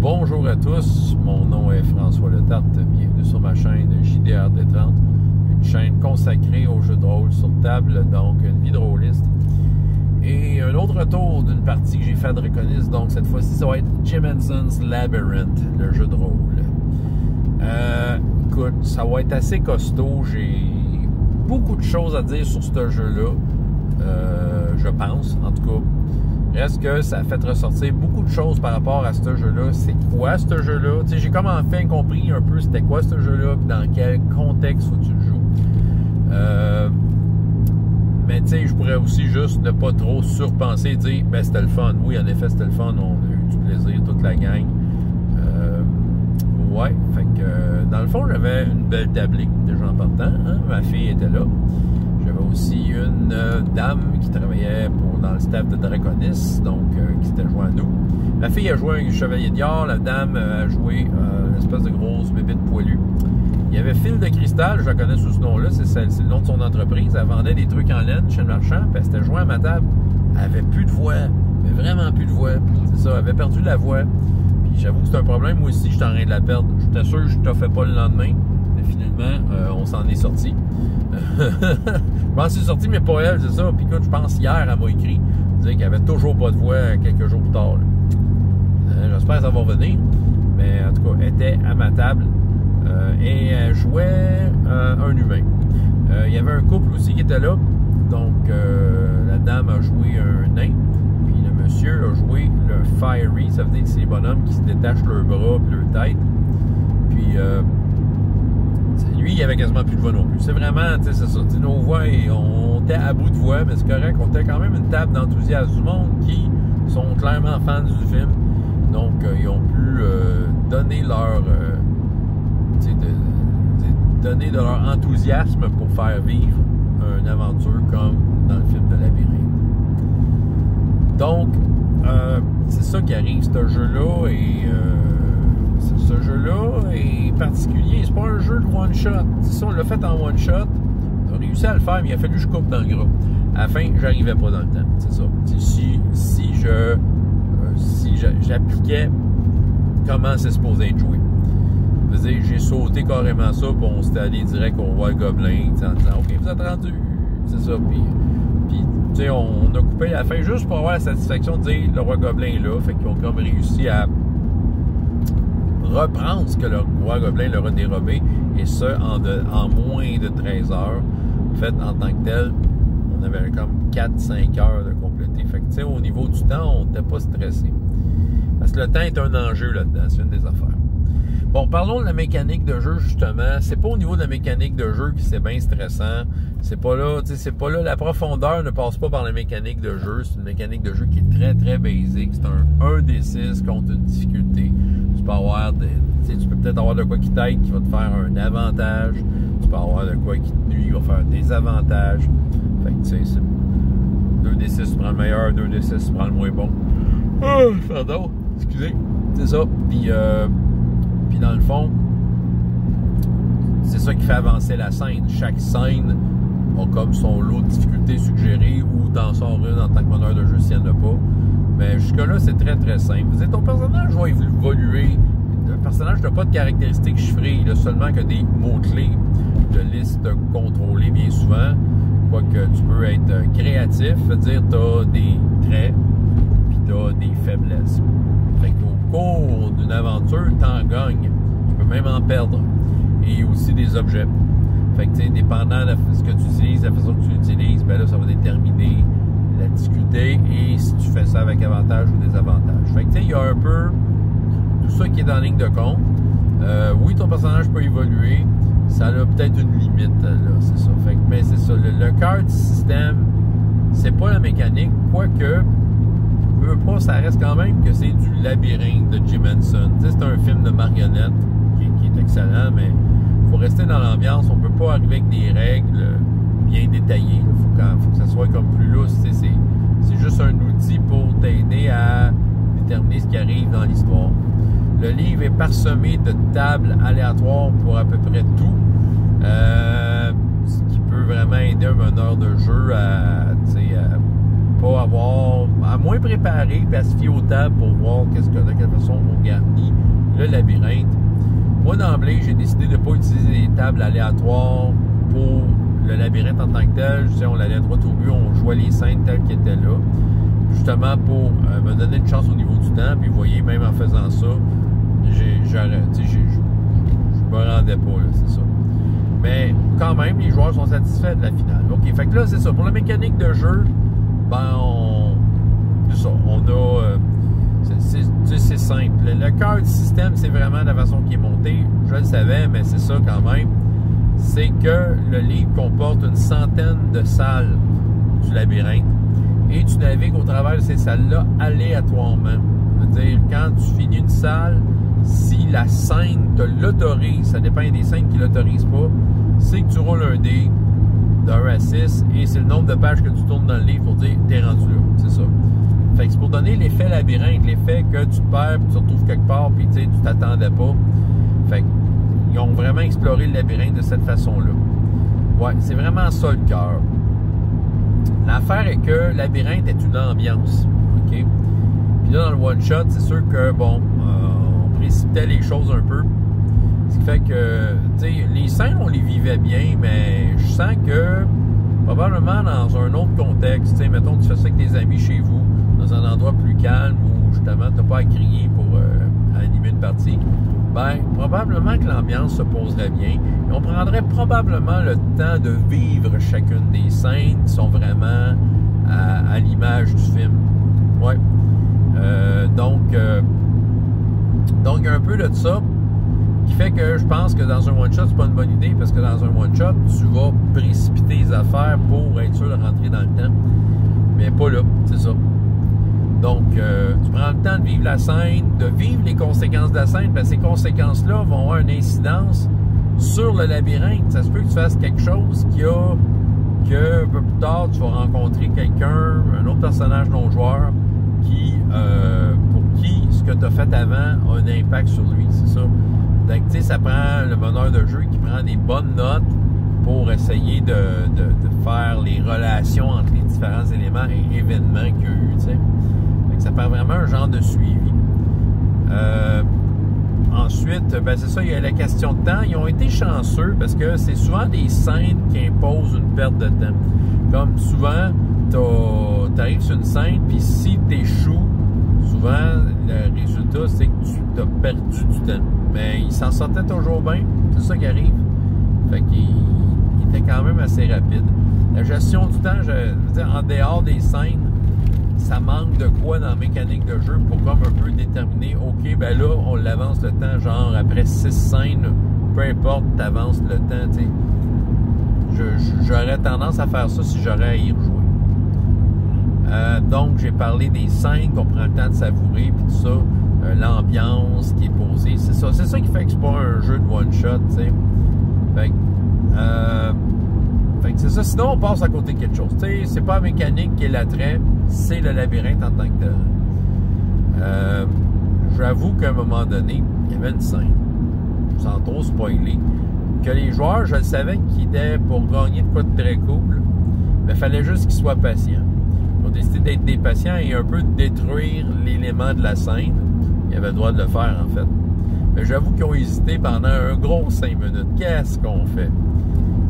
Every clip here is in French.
Bonjour à tous, mon nom est François Letarte, bienvenue sur ma chaîne JDRD30, une chaîne consacrée aux jeux de rôle sur table, donc une vie de rôliste. Et un autre retour d'une partie que j'ai fait de Draconis, donc cette fois-ci ça va être Jim Henson's Labyrinth, le jeu de rôle. Écoute, ça va être assez costaud, j'ai beaucoup de choses à dire sur ce jeu-là, je pense, en tout cas. Reste que ça a fait ressortir beaucoup de choses par rapport à ce jeu-là. C'est quoi ce jeu-là? Tu sais, j'ai comme enfin compris un peu c'était quoi ce jeu-là, puis dans quel contexte faut que tu le joues. Mais tu sais, je pourrais aussi juste ne pas trop surpenser et dire, ben c'était le fun. Oui, en effet, c'était le fun. On a eu du plaisir, toute la gang. Ouais, fait que dans le fond, j'avais une belle tablée déjà en partant. Hein? Ma fille était là. J'avais aussi une dame qui travaillait dans le staff de Draconis, donc qui s'était joint à nous. La fille a joué un chevalier d'or, la dame a joué une espèce de grosse bébite poilue. Il y avait Fil de Cristal, je la connais sous ce nom-là, c'est le nom de son entreprise. Elle vendait des trucs en laine chez le marchand, puis elle s'était jointe à ma table. Elle avait plus de voix, mais vraiment plus de voix. C'est ça, elle avait perdu la voix. Puis j'avoue que c'est un problème, moi aussi, j'étais en train de la perdre. J'étais sûr que je ne fait pas le lendemain, mais finalement, on s'en est sorti. Je m'en suis sorti, mais pas elle, c'est ça. Puis écoute, je pense hier, elle m'a écrit, dire qu'elle avait toujours pas de voix quelques jours plus tard. J'espère que ça va revenir. Mais en tout cas, elle était à ma table et elle jouait un humain. Il y avait un couple aussi qui était là. Donc, la dame a joué un nain. Puis le monsieur a joué le Fiery. Ça veut dire que c'est les bonhommes qui se détachent leurs bras et leur tête. Puis, lui, il avait quasiment plus de voix non plus. C'est vraiment, tu sais, c'est ça. Nos voix, on était à bout de voix, mais c'est correct. On était quand même une table d'enthousiastes du monde qui sont clairement fans du film. Donc, ils ont pu donner leur... donner de leur enthousiasme pour faire vivre une aventure comme dans le film de Labyrinthe. Donc, c'est ça qui arrive, ce jeu-là, et ce jeu-là est particulier. C'est pas un jeu de one-shot. Ça, on l'a fait en one-shot. On a réussi à le faire, mais il a fallu que je coupe dans le gras. À la fin, j'arrivais pas dans le temps. C'est ça. Si j'appliquais comment c'est supposé être joué. J'ai sauté carrément ça, puis on s'était allé direct au roi gobelin, en disant « OK, vous êtes rendu. » C'est ça. Puis tu sais, on a coupé à la fin juste pour avoir la satisfaction de dire « Le roi gobelin est là. » Fait qu'ils ont comme réussi à reprendre ce que le roi gobelin leur a dérobé, et ce, en moins de 13 heures. En fait, en tant que tel, on avait comme 4-5 heures de compléter. Fait que, tu sais, au niveau du temps, on n'était pas stressé. Parce que le temps est un enjeu là-dedans, c'est une des affaires. Bon, parlons de la mécanique de jeu, justement. C'est pas au niveau de la mécanique de jeu que c'est bien stressant. C'est pas là, tu sais, c'est pas là. La profondeur ne passe pas par la mécanique de jeu. C'est une mécanique de jeu qui est très, très basique. C'est un 1d6 contre une difficulté. Tu peux avoir tu peux peut-être avoir de quoi qui t'aide, qui va te faire un avantage. Tu peux avoir de quoi qui te nuit, qui va faire des avantages. Fait que, tu sais, c'est 2d6 tu prends le meilleur, 2d6 tu prends le moins bon. Pardon, excusez. C'est ça. Puis dans le fond, c'est ça qui fait avancer la scène. Chaque scène a comme son lot de difficultés suggérées ou dans son run en tant que meneur de jeu s'il n'y en a pas. Mais jusque-là, c'est très très simple. Vous dites, ton personnage va évoluer. Le personnage n'a pas de caractéristiques chiffrées. Il a seulement que des mots-clés de liste contrôlée bien souvent. Quoique tu peux être créatif, c'est-à-dire tu as des traits puis tu as des faiblesses. Fait qu'au cours d'une aventure, t'en gagnes. Tu peux même en perdre. Et aussi des objets. Fait que, tu sais, dépendant de ce que tu utilises, la façon que tu l'utilises, ben là, ça va déterminer la difficulté et si tu fais ça avec avantage ou désavantage. Fait que, tu sais, il y a un peu tout ça qui est en ligne de compte. Oui, ton personnage peut évoluer. Ça a peut-être une limite, là, c'est ça. Fait que, mais c'est ça. Le cœur du système, c'est pas la mécanique, quoique... pas, ça reste quand même que c'est du Labyrinthe de Jim Henson. C'est un film de marionnette qui est excellent, mais il faut rester dans l'ambiance. On peut pas arriver avec des règles bien détaillées. Il faut que ça soit comme plus lousse. C'est juste un outil pour t'aider à déterminer ce qui arrive dans l'histoire. Le livre est parsemé de tables aléatoires pour à peu près tout. Ce qui peut vraiment aider un meneur de jeu à pas avoir, à moins préparer, puis à se fier aux tables pour voir de quelle façon on garnit le labyrinthe. Moi, d'emblée, j'ai décidé de ne pas utiliser des tables aléatoires pour le labyrinthe en tant que tel. Je sais, on allait droit au but, on jouait les scènes telles qu'elles étaient là, justement pour me donner une chance au niveau du temps. Puis vous voyez, même en faisant ça, je me rendais pas, là, c'est ça. Mais quand même, les joueurs sont satisfaits de la finale. OK, fait que là, c'est ça. Pour la mécanique de jeu, ben, c'est ça. On a... c'est simple. Le cœur du système, c'est vraiment la façon qui est monté. Je le savais, mais c'est ça quand même. C'est que le livre comporte une centaine de salles du labyrinthe. Et tu navigues au travers de ces salles-là aléatoirement. C'est-à-dire, quand tu finis une salle, si la scène te l'autorise, ça dépend des scènes qui ne l'autorisent pas, c'est que tu roules un dé de 1 à 6 et c'est le nombre de pages que tu tournes dans le livre pour dire t'es rendu là. C'est ça. Fait que c'est pour donner l'effet labyrinthe, l'effet que tu te perds, puis tu te retrouves quelque part, puis tu t'attendais pas. Fait qu'ils ont vraiment exploré le labyrinthe de cette façon-là. Ouais, c'est vraiment ça le cœur. L'affaire est que le labyrinthe est une ambiance. OK? Puis là, dans le one-shot, c'est sûr que, bon, on précipitait les choses un peu. Ce qui fait que, tu sais, les scènes, on les vivait bien, mais je sens que, probablement dans un autre contexte, tu sais, mettons, tu fais ça avec tes amis chez vous, dans un endroit plus calme où, justement, tu n'as pas à crier pour animer une partie, ben, probablement que l'ambiance se poserait bien. Et on prendrait probablement le temps de vivre chacune des scènes qui sont vraiment à l'image du film. Ouais. Donc, un peu de ça qui fait que je pense que dans un one-shot, c'est pas une bonne idée parce que dans un one-shot, tu vas précipiter les affaires pour être sûr de rentrer dans le temps. Mais pas là, c'est ça. Donc, tu prends le temps de vivre la scène, de vivre les conséquences de la scène, parce que ces conséquences-là vont avoir une incidence sur le labyrinthe. Ça se peut que tu fasses quelque chose que un peu plus tard, tu vas rencontrer quelqu'un, un autre personnage non-joueur, pour qui ce que tu as fait avant a un impact sur lui, c'est ça. Donc, tu sais, ça prend le meneur de jeu qui prend des bonnes notes pour essayer de faire les relations entre les différents éléments et événements qu'il y a eu, tu sais. Donc, ça prend vraiment un genre de suivi. Ensuite, ben c'est ça, il y a la question de temps. Ils ont été chanceux parce que c'est souvent des scènes qui imposent une perte de temps. Comme souvent, tu arrives sur une scène, puis si tu échoues, souvent, le résultat, c'est que tu as perdu du temps. Mais il s'en sortait toujours bien. C'est ça qui arrive. Fait qu'il était quand même assez rapide. La gestion du temps, je veux dire, en dehors des scènes, ça manque de quoi dans la mécanique de jeu pour comme un peu déterminer, OK, ben là, on l'avance le temps, genre après 6 scènes, peu importe, tu avances le temps, tu sais. J'aurais tendance à faire ça si j'aurais à y rejouer. Donc, j'ai parlé des scènes qu'on prend le temps de savourer, puis tout ça, l'ambiance qui est posée, c'est ça qui fait que c'est pas un jeu de one-shot, tu sais. Fait que c'est ça. Sinon, on passe à côté de quelque chose. Tu sais, c'est pas la mécanique qui est l'attrait, c'est le labyrinthe en tant que tel. J'avoue qu'à un moment donné, il y avait une scène, sans trop spoiler, que les joueurs, je le savais qu'ils étaient pour gagner de quoi de très cool, mais il fallait juste qu'ils soient patients. Ils ont décidé d'être des patients et un peu de détruire l'élément de la scène. Ils avaient le droit de le faire, en fait. Mais j'avoue qu'ils ont hésité pendant un gros 5 minutes. Qu'est-ce qu'on fait?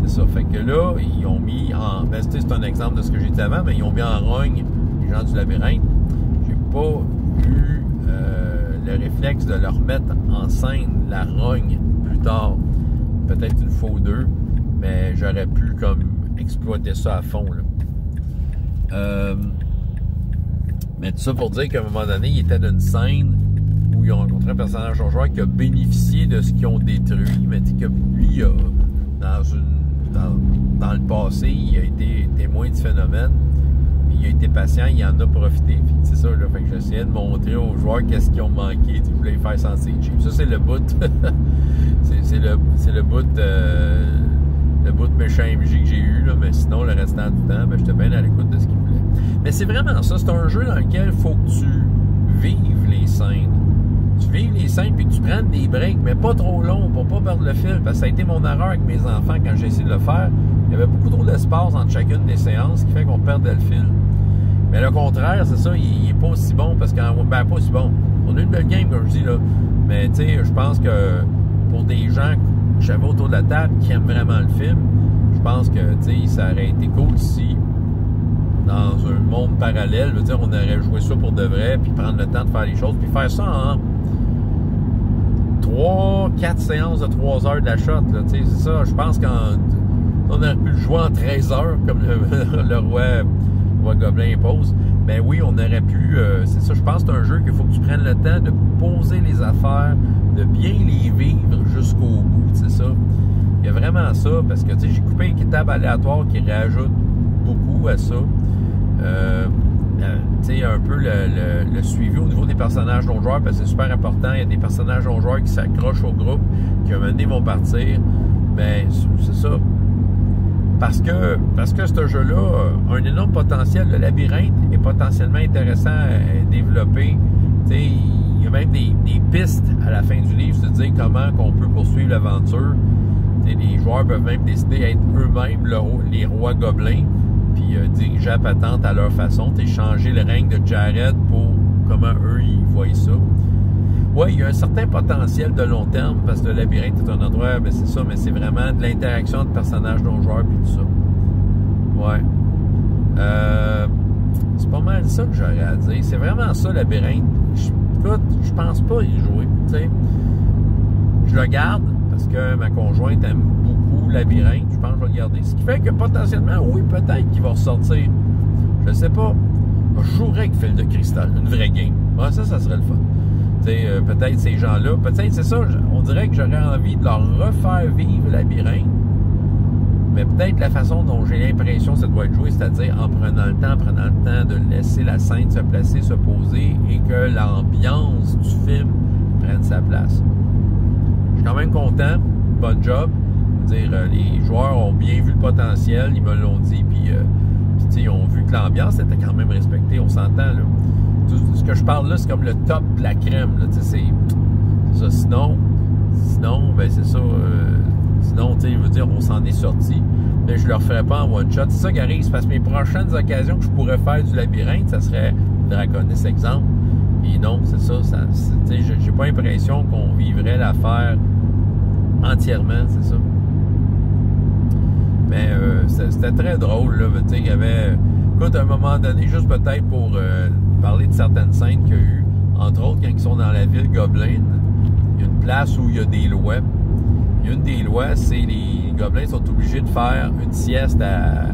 C'est ça. Fait que là, ils ont mis en... Ben, c'est un exemple de ce que j'ai dit avant, mais ils ont mis en rogne les gens du labyrinthe. J'ai pas eu le réflexe de leur mettre en scène la rogne plus tard. Peut-être une fois ou deux, mais j'aurais pu comme exploiter ça à fond, là. Mais tout ça pour dire qu'à un moment donné, il était d'une scène où ils ont rencontré un personnage non joueur qui a bénéficié de ce qu'ils ont détruit, mais que lui, dans le passé, il a été témoin du phénomène. Il a été patient, il en a profité. Puis c'est ça, là, fait que j'essayais de montrer aux joueurs qu'est-ce qu'ils ont manqué. Je voulais les faire sentir cheap. Ça, c'est le bout. c'est le bout de méchant MJ que j'ai eu, là, mais sinon, le restant du temps, ben, j'étais bien à l'écoute de ce qu'ils voulaient. Mais c'est vraiment ça. C'est un jeu dans lequel il faut que tu vives les scènes. Tu vives les scènes puis que tu prennes des breaks, mais pas trop longs pour pas perdre le fil. Parce que ça a été mon erreur avec mes enfants quand j'ai essayé de le faire. Il y avait beaucoup trop d'espace entre chacune des séances, ce qui fait qu'on perdait le fil. Mais le contraire, c'est ça, il est pas aussi bon parce que, ben, pas aussi bon. On a une belle game, comme je dis, là. Mais, tu sais, je pense que pour des gens que j'avais autour de la table qui aiment vraiment le film, je pense que, tu sais, ça aurait été cool si, dans un monde parallèle, je veux dire, on aurait joué ça pour de vrai, puis prendre le temps de faire les choses, puis faire ça en 3-4 séances de 3 heures de la shot, là, tu sais, c'est ça. Je pense qu'on aurait pu le jouer en 13 heures, comme le roi Gobelin impose. Ben oui, on aurait pu, c'est ça, je pense que c'est un jeu qu'il faut que tu prennes le temps de poser les affaires, de bien les vivre jusqu'au bout, c'est ça. Il y a vraiment ça, parce que, tu sais, j'ai coupé une table aléatoire qui rajoute beaucoup à ça. Tu sais, un peu le suivi au niveau des personnages non-joueurs, parce que c'est super important. Il y a des personnages non-joueurs qui s'accrochent au groupe, qui à un moment donné vont partir. Ben, c'est ça. Parce que ce jeu-là a un énorme potentiel. Le labyrinthe est potentiellement intéressant à développer. Tu sais, il y a même des pistes à la fin du livre, de dire comment on peut poursuivre l'aventure. Tu sais, les joueurs peuvent même décider d'être eux-mêmes les rois gobelins, puis diriger la patente à leur façon, changer le règne de Jared pour comment eux, ils voient ça. Oui, il y a un certain potentiel de long terme, parce que le labyrinthe est un endroit, ben c'est ça, mais c'est vraiment de l'interaction de personnages non-joueurs, puis tout ça. Ouais. C'est pas mal ça que j'aurais à dire. C'est vraiment ça, le labyrinthe. Écoute, je pense pas y jouer, tu sais. Je le garde, parce que ma conjointe aime beaucoup le labyrinthe. Je pense que je vais le garder. Ce qui fait que potentiellement, oui, peut-être qu'il va ressortir. Je sais pas. Je jouerais avec Fil de Cristal, une vraie game. Ouais, ça serait le fun. Peut-être ces gens-là, peut-être c'est ça, on dirait que j'aurais envie de leur refaire vivre le labyrinthe, mais peut-être la façon dont j'ai l'impression que ça doit être joué, c'est-à-dire en prenant le temps de laisser la scène se placer, se poser, et que l'ambiance du film prenne sa place. Je suis quand même content, bon job. Les joueurs ont bien vu le potentiel, ils me l'ont dit, puis ils ont vu que l'ambiance était quand même respectée, on s'entend, là. Tout ce que je parle là, c'est comme le top de la crème, là, c'est ça. Sinon, ben c'est ça. Sinon, tu sais, je veux dire, on s'en est sorti, mais je le referai pas en one shot. C'est ça qui arrive, c'est parce que mes prochaines occasions que je pourrais faire du labyrinthe, ça serait Draconis exemple. Et non, c'est ça. Tu sais, j'ai pas l'impression qu'on vivrait l'affaire entièrement, c'est ça. Mais c'était très drôle, là. Tu sais, il y avait. Écoute, à un moment donné, juste peut-être pour parler de certaines scènes qu'il y a eu, entre autres, quand ils sont dans la ville Goblin, il y a une place où il y a des lois. Il y a une des lois, c'est les Gobelins sont obligés de faire une sieste à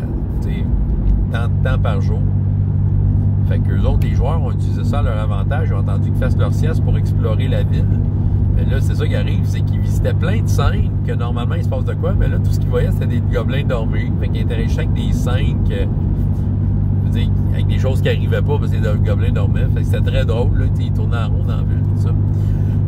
tant de temps par jour. Fait qu'eux autres, les joueurs, ont utilisé ça à leur avantage. Ils ont entendu qu'ils fassent leur sieste pour explorer la ville. Mais là, c'est ça qui arrive, c'est qu'ils visitaient plein de scènes que normalement, il se passe de quoi, mais là, tout ce qu'ils voyaient, c'était des Gobelins dormir. Fait qu'ils interagissaient avec des scènes que... avec des choses qui n'arrivaient pas parce que les gobelins dormaient. Fait que c'était très drôle, là. Ils tournaient en rond dans la ville, tout ça.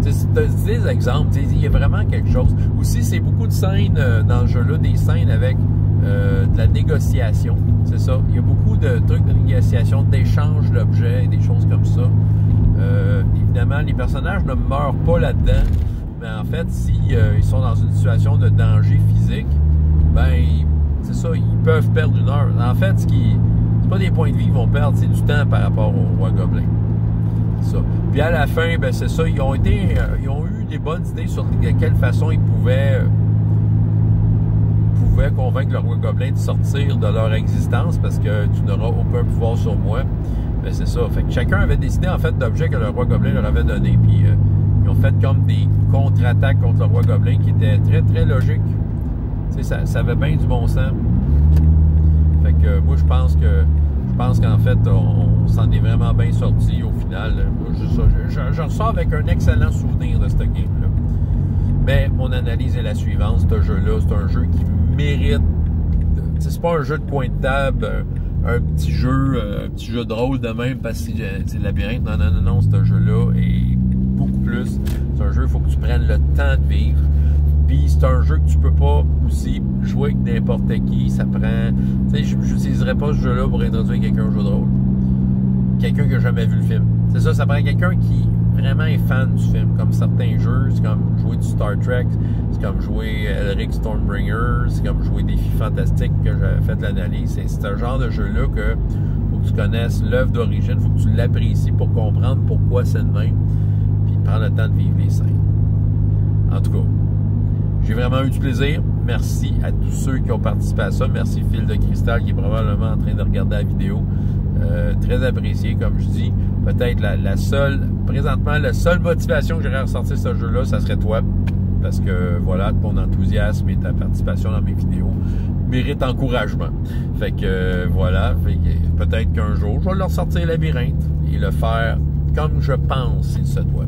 C'est des exemples, il y a vraiment quelque chose. Aussi, c'est beaucoup de scènes dans le jeu-là, des scènes avec de la négociation. C'est ça. Il y a beaucoup de trucs de négociation, d'échange d'objets, des choses comme ça. Évidemment, les personnages ne meurent pas là-dedans, mais en fait, s'ils sont dans une situation de danger physique, ben, c'est ça, ils peuvent perdre une heure. En fait, c'est pas des points de vie qu'ils vont perdre, c'est du temps par rapport au roi gobelin. C'est ça. Puis à la fin, ben c'est ça, ils ont eu des bonnes idées sur de quelle façon ils pouvaient convaincre le roi gobelin de sortir de leur existence parce que tu n'auras aucun pouvoir sur moi. Ben c'est ça. Fait que chacun avait décidé en fait d'objets que le roi gobelin leur avait donné, puis ils ont fait comme des contre-attaques contre le roi gobelin qui étaient très très logiques. Tu sais, ça avait bien du bon sens. Fait que moi, je pense qu'en fait, on s'en est vraiment bien sorti au final. Je ressors avec un excellent souvenir de ce game-là. Mais mon analyse est la suivante. Ce jeu-là, c'est un jeu qui mérite... C'est pas un jeu de coin de table, un petit jeu de rôle de même parce que c'est le labyrinthe. Non, ce jeu-là est beaucoup plus. C'est un jeu, il faut que tu prennes le temps de vivre. Puis c'est un jeu que tu peux pas aussi jouer avec n'importe qui. Ça prend... Tu sais, je n'utiliserais pas ce jeu-là pour introduire quelqu'un au jeu de rôle. Quelqu'un qui n'a jamais vu le film. C'est ça, ça prend quelqu'un qui vraiment est fan du film. Comme certains jeux, c'est comme jouer du Star Trek, c'est comme jouer Elric Stormbringer, c'est comme jouer Défi Fantastique que j'avais fait de l'analyse. C'est un genre de jeu-là que faut que tu connaisses l'œuvre d'origine, faut que tu l'apprécies pour comprendre pourquoi c'est le même. prendre le temps de vivre les scènes. En tout cas, j'ai vraiment eu du plaisir. Merci à tous ceux qui ont participé à ça. Merci Phil de Cristal qui est probablement en train de regarder la vidéo. Très apprécié, comme je dis. Peut-être la seule, présentement, la seule motivation que j'aurais à ressortir ce jeu-là, ça serait toi. Parce que, voilà, ton enthousiasme et ta participation dans mes vidéos méritent encouragement. Fait que, voilà. Peut-être qu'un jour, je vais leur sortir Labyrinthe et le faire comme je pense il se doit.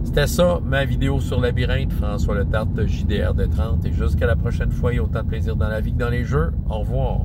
C'était ça, ma vidéo sur Labyrinthe. François Letarte, JDR de 30. Et jusqu'à la prochaine fois, il y a autant de plaisir dans la vie que dans les jeux. Au revoir.